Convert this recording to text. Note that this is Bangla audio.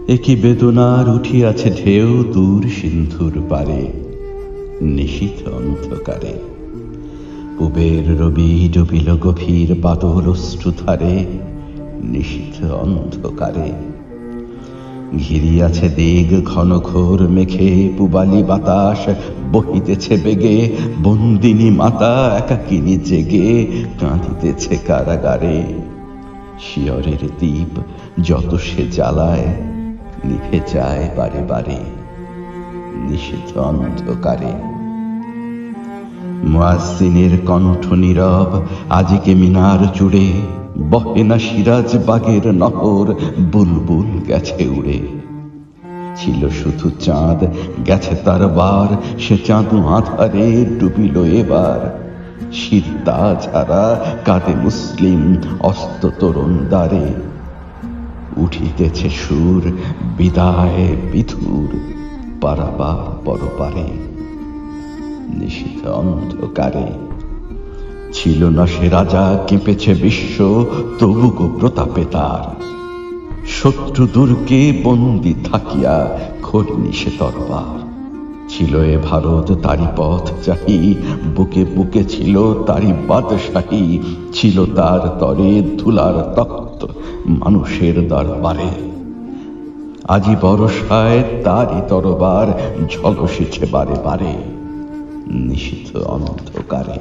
একই বেদনার উঠিয়াছে ঢেউ দূর সিন্ধুর পারে, নিশীথ অন্ধকারে। পুবের রবি ডুবিল গভীর বাদল অশ্রুধারে, নিশীথ অন্ধকারে। ঘিরিয়াছে দিগ ঘন ঘোর মেঘে, পুবালি বাতাস বহিতেছে বেগে, বন্দিনী মাতা একাকিনী জেগে কাঁদিতেছে কারাগারে। শিয়রের দ্বীপ যত সে জ্বালায়, নিভে যায় বারে বারে, নিষিদ্ধ অন্ধকারে। মুয়াজ্জিনের কণ্ঠ নীরব আজিকে মিনার জুড়ে, বহে না সিরাজ বাগের নহর, বুলবুল গেছে উড়ে। ছিল শুধু চাঁদ, গেছে তার বার, সে চাঁদ আধারে ডুবিল এবার। সিদ্ধা ছাড়া কাঁদে মুসলিম অস্ত তরুণ দ্বারে, উঠিতেছে সুর বিদায় বিধুর পারাবার পরপারে, নিশীথ অন্ধকারে। ছিল না সে রাজা, কেঁপেছে বিশ্ব তবু গো প্রতাপে তার। শত্রু দুর্গে বন্দি থাকিয়া খোলেনি সে তরবার। ছিল এ ভারত তারি পথ চাহি, বুকে বুকে ছিল তারি বাদশাহী। ছিল তার তরে ধুলার তখ্ত মানুষের দরবারে, আজি বরষায় তারি তরবার ঝলসেছে বারে বারে, নিষিদ্ধ অন্ধকারে।